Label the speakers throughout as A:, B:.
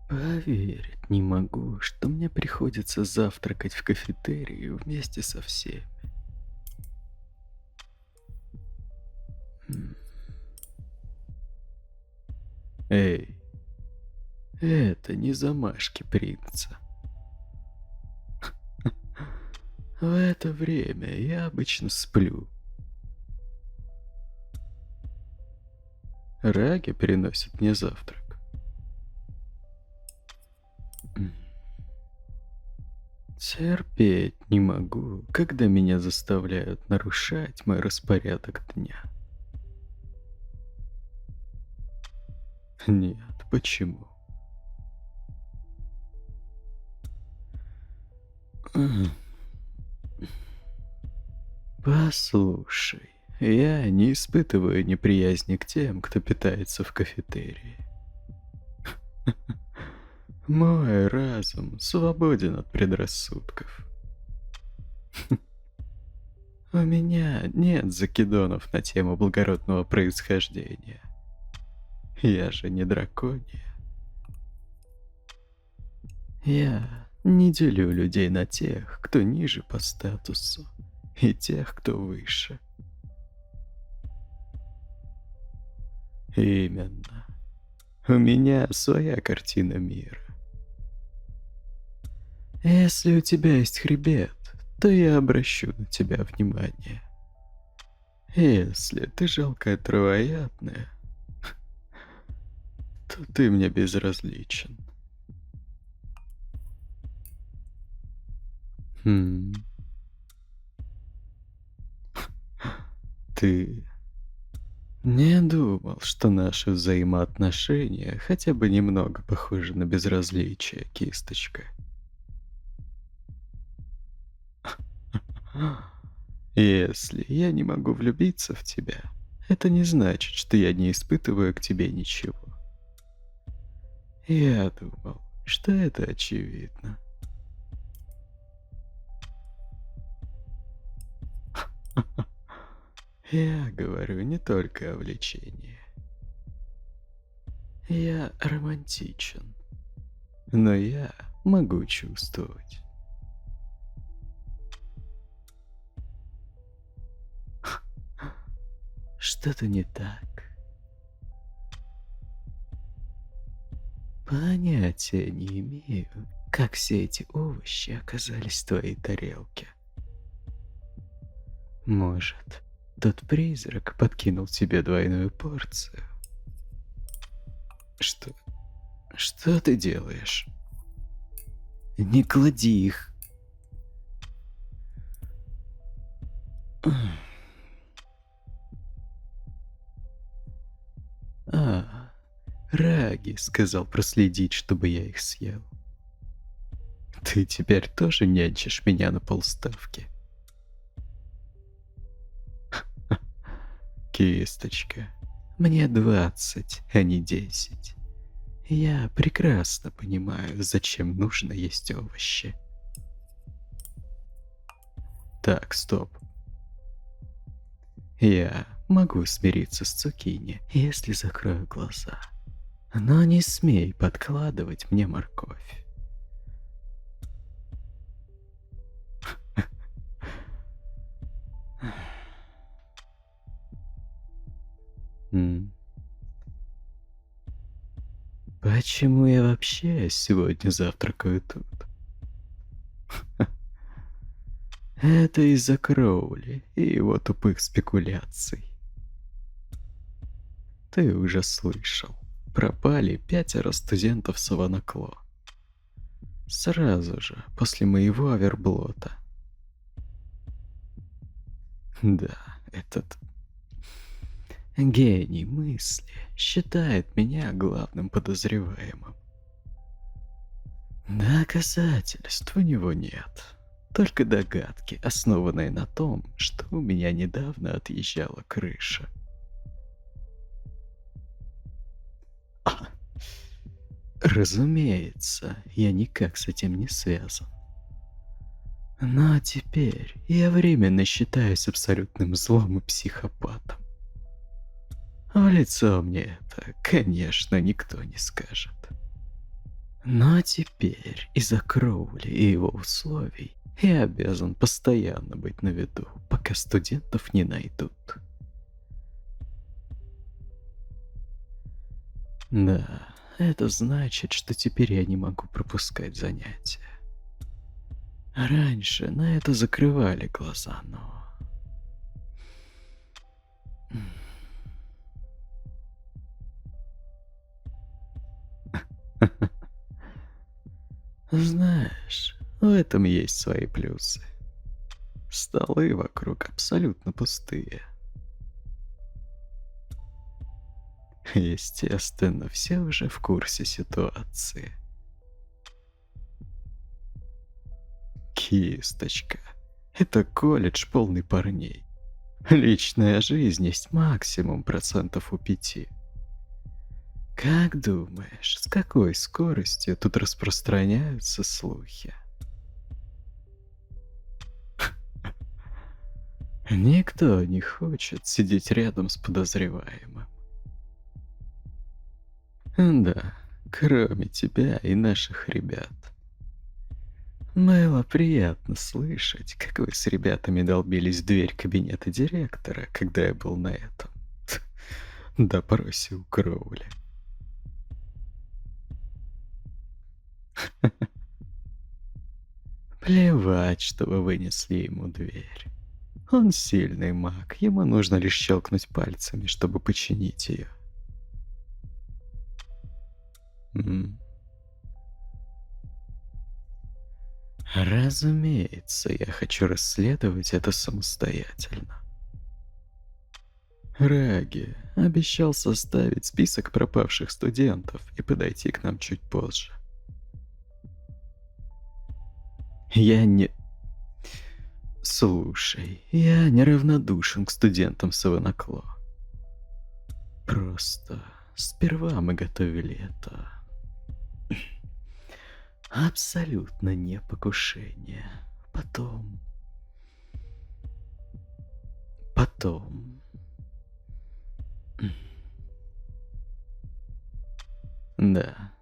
A: Поверить не могу, что мне приходится завтракать в кафетерии вместе со всеми. М. Эй, это не замашки принца. В это время я обычно сплю. Раги приносит мне завтрак. М. Терпеть не могу, когда меня заставляют нарушать мой распорядок дня. Нет, почему? М. Послушай, я не испытываю неприязни к тем, кто питается в кафетерии. Мой разум свободен от предрассудков. У меня нет закидонов на тему благородного происхождения. Я же не дракония. Я не делю людей на тех, кто ниже по статусу, и тех, кто выше. Именно. У меня своя картина мира. Если у тебя есть хребет, то я обращу на тебя внимание. Если ты жалкая травоядная, то ты мне безразличен. Хм. Ты не думал, что наши взаимоотношения хотя бы немного похожи на безразличие, кисточка? Если я не могу влюбиться в тебя, это не значит, что я не испытываю к тебе ничего. Я думал, что это очевидно. Я говорю не только о влечении. Я романтичен, но я могу чувствовать. Что-то не так. Понятия не имею, как все эти овощи оказались в твоей тарелке. Может, тот призрак подкинул тебе двойную порцию? Что? Что ты делаешь? Не клади их. А, Раги сказал проследить, чтобы я их съел. Ты теперь тоже нянчишь меня на полставки? Кисточка, мне 20, а не 10. Я прекрасно понимаю, зачем нужно есть овощи. Так, стоп. Я могу смириться с цукини, если закрою глаза. Но не смей подкладывать мне морковь. М. Почему я вообще сегодня завтракаю тут? Это из-за Кроули и его тупых спекуляций. Ты уже слышал. Пропали 5 студентов Саванакло. Сразу же, после моего оверблота. Да, этот гений мысли считает меня главным подозреваемым. Доказательств у него нет. Только догадки, основанные на том, что у меня недавно отъезжала крыша. Разумеется, я никак с этим не связан. Но теперь я временно считаюсь абсолютным злом и психопатом. В лицо мне это, конечно, никто не скажет. Но теперь из-за Кроули и его условий я обязан постоянно быть на виду, пока студентов не найдут. Да, это значит, что теперь я не могу пропускать занятия. Раньше на это закрывали глаза, но... Знаешь, в этом есть свои плюсы. Столы вокруг абсолютно пустые. Естественно, все уже в курсе ситуации. Кисточка. Это колледж полный парней. Личная жизнь есть максимум процентов у 5. Как думаешь, с какой скоростью тут распространяются слухи? Никто не хочет сидеть рядом с подозреваемым. Да, кроме тебя и наших ребят. Было приятно слышать, как вы с ребятами долбились в дверь кабинета директора, когда я был на этом допросе у Кроули. Плевать, что вы вынесли ему дверь. Он сильный маг, ему нужно лишь щелкнуть пальцами, чтобы починить ее. Разумеется, я хочу расследовать это самостоятельно. Раги обещал составить список пропавших студентов и подойти к нам чуть позже. Я не... Слушай, я неравнодушен к студентам Саванакло. Просто сперва мы готовили это... Абсолютно не покушение. Потом... Да.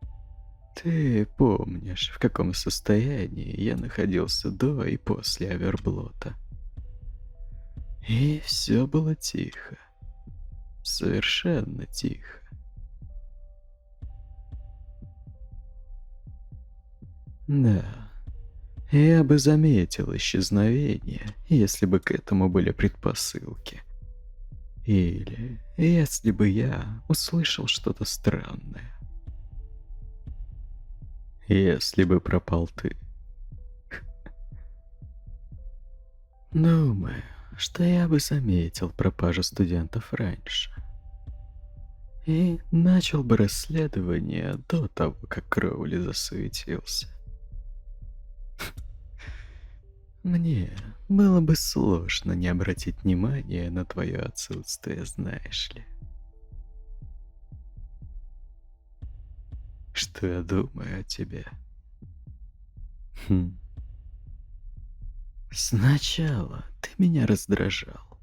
A: Ты помнишь, в каком состоянии я находился до и после оверблота. И все было тихо. Совершенно тихо. Да. Я бы заметил исчезновение, если бы к этому были предпосылки. Или если бы я услышал что-то странное. Если бы пропал ты. Думаю, что я бы заметил пропажу студентов раньше. И начал бы расследование до того, как Кроули засуетился. Мне было бы сложно не обратить внимания на твое отсутствие, знаешь ли. Что я думаю о тебе? Хм. Сначала ты меня раздражал.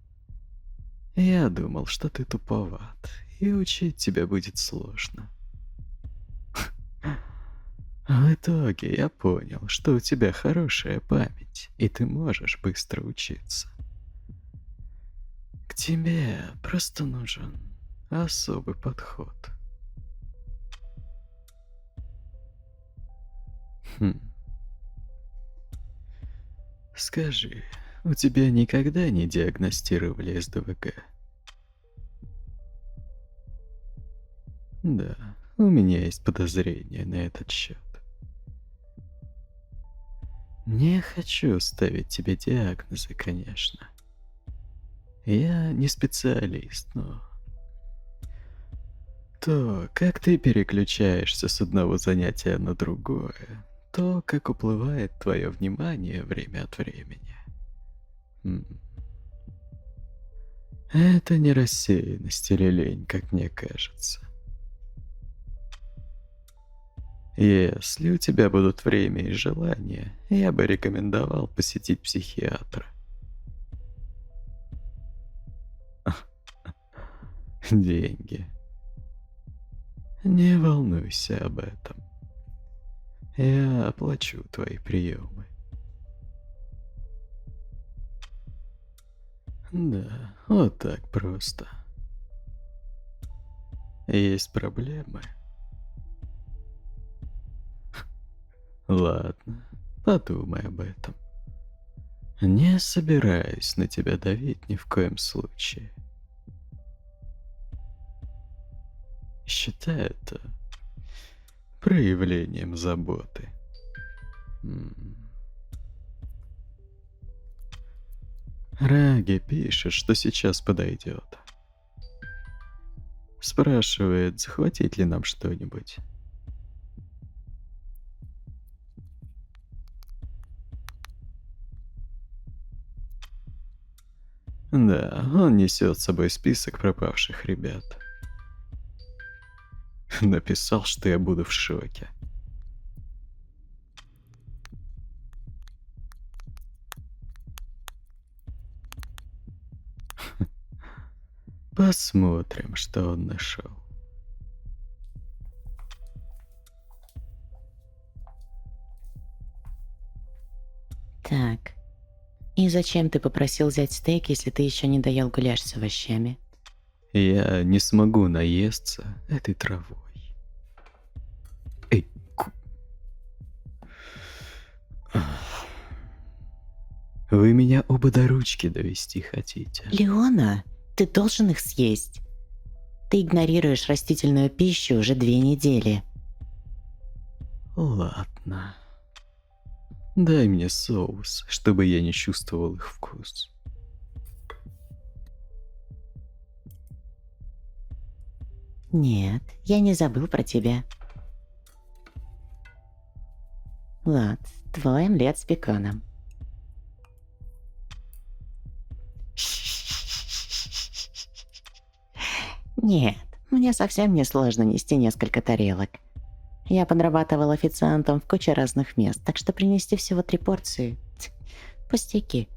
A: Я думал, что ты туповат, и учить тебя будет сложно. В итоге я понял, что у тебя хорошая память, и ты можешь быстро учиться. К тебе просто нужен особый подход. Хм. Скажи, у тебя никогда не диагностировали СДВГ? Да, у меня есть подозрение на этот счет. Не хочу ставить тебе диагнозы, конечно. Я не специалист, но... То, как ты переключаешься с одного занятия на другое, то, как уплывает твое внимание время от времени. М. Это не рассеянность или лень, как мне кажется. Если у тебя будут время и желание, я бы рекомендовал посетить психиатра. Деньги. Не волнуйся об этом. Я оплачу твои приемы. Да, вот так просто. Есть проблемы? Ладно, подумай об этом. Не собираюсь на тебя давить ни в коем случае. Считай это проявлением заботы. М. Раги пишет, что сейчас подойдет. Спрашивает, захватить ли нам что-нибудь. Да, он несет с собой список пропавших ребят. Написал, что я буду в шоке. Посмотрим, что он нашел.
B: Так. И зачем ты попросил взять стейк, если ты еще не доел гуляш с овощами?
A: Я не смогу наесться этой травой. Эй, Ах. Вы меня оба до ручки довести хотите?
B: Леона, ты должен их съесть. Ты игнорируешь растительную пищу уже 2 недели.
A: Ладно. Дай мне соус, чтобы я не чувствовал их вкус.
B: Нет, я не забыл про тебя. Влад, твой омлет с беконом. Нет, мне совсем не сложно нести несколько тарелок. Я подрабатывал официантом в куче разных мест, так что принести всего 3 порции. Пустяки.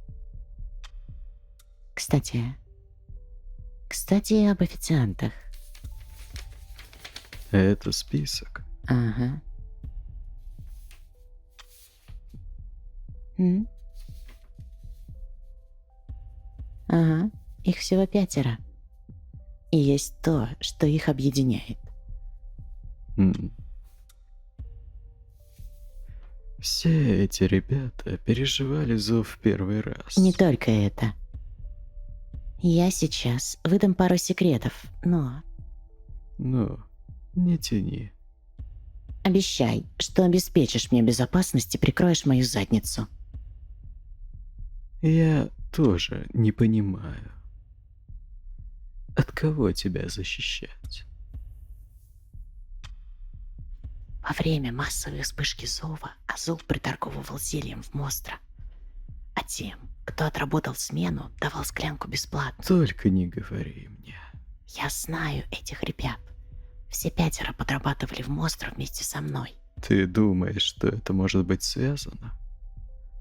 B: Кстати об официантах.
A: Это список.
B: Ага. М? Ага, их всего 5. И есть то, что их объединяет.
A: М. Все эти ребята переживали зов в первый раз.
B: Не только это. Я сейчас выдам пару секретов, но
A: Ну, не тяни.
B: обещай, что обеспечишь мне безопасность и прикроешь мою задницу.
A: Я тоже не понимаю, от кого тебя защищать.
B: Во время массовой вспышки зова Азул приторговывал зельем в Мостро. А тем, кто отработал смену, давал склянку бесплатно.
A: Только не говори мне.
B: Я знаю этих ребят. Все 5 подрабатывали в Мостро вместе со мной.
A: Ты думаешь, что это может быть связано?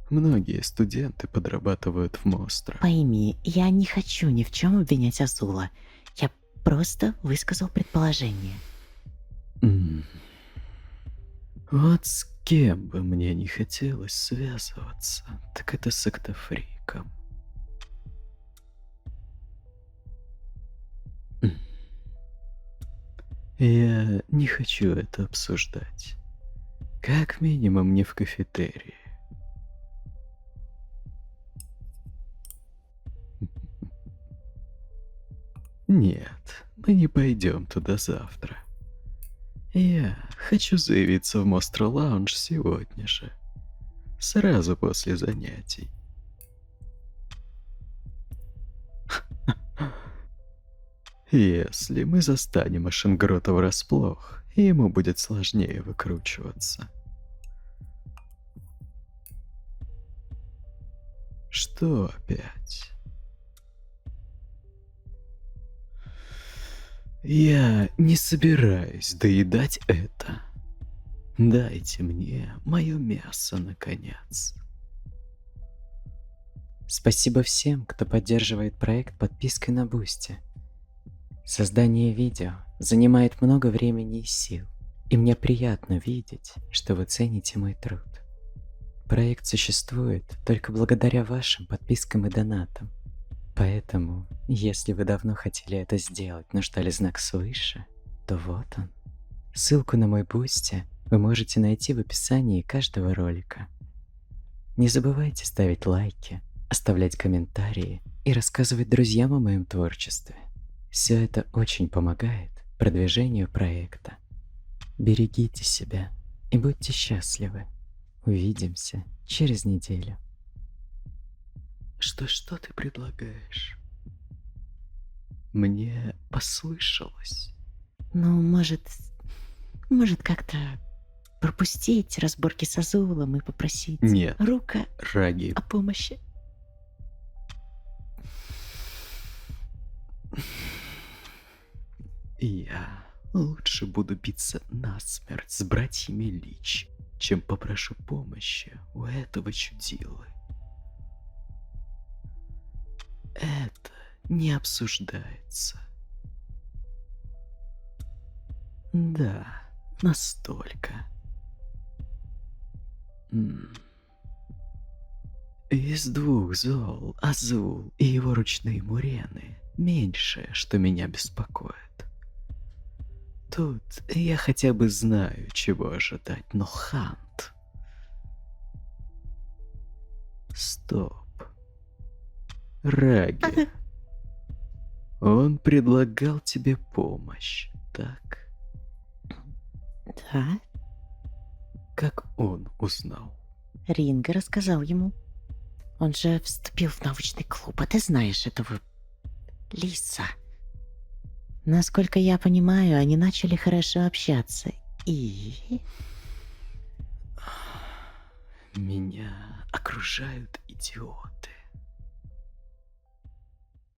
A: Многие студенты подрабатывают в Мостро.
B: Пойми, я не хочу ни в чем обвинять Азула. Я просто высказал предположение.
A: Вот с кем бы мне не хотелось связываться, так это с Октофриком. Я не хочу это обсуждать. Как минимум не в кафетерии. Нет, мы не пойдем туда завтра. Я хочу заявиться в Мостро Лаунж сегодня же. Сразу после занятий. Если мы застанем Ашенгрота врасплох, ему будет сложнее выкручиваться. Что опять? Я не собираюсь доедать это. Дайте мне мое мясо, наконец.
C: Спасибо всем, кто поддерживает проект подпиской на Бусти. Создание видео занимает много времени и сил. И мне приятно видеть, что вы цените мой труд. Проект существует только благодаря вашим подпискам и донатам. Поэтому, если вы давно хотели это сделать, но ждали знак свыше, то вот он. Ссылку на мой Бусти вы можете найти в описании каждого ролика. Не забывайте ставить лайки, оставлять комментарии и рассказывать друзьям о моем творчестве. Все это очень помогает продвижению проекта. Берегите себя и будьте счастливы. Увидимся через неделю.
A: Что ты предлагаешь? Мне послышалось.
B: Ну, может как-то пропустить разборки с Азулом и попросить
A: Нет,
B: Рука
A: Раги,
B: о помощи.
A: я лучше буду биться насмерть с братьями Лич, чем попрошу помощи у этого чудилы. Это не обсуждается. Да, настолько. Из двух зол, Азул и его ручные мурены, меньшее, что меня беспокоит. Тут я хотя бы знаю, чего ожидать, но Хант... Стоп. Раги. Он предлагал тебе помощь, так?
B: Да,
A: Как он узнал?
B: Ринго рассказал ему. Он же вступил в научный клуб, а ты знаешь этого Лиса. Насколько я понимаю, они начали хорошо общаться. И...
A: Меня окружают идиоты.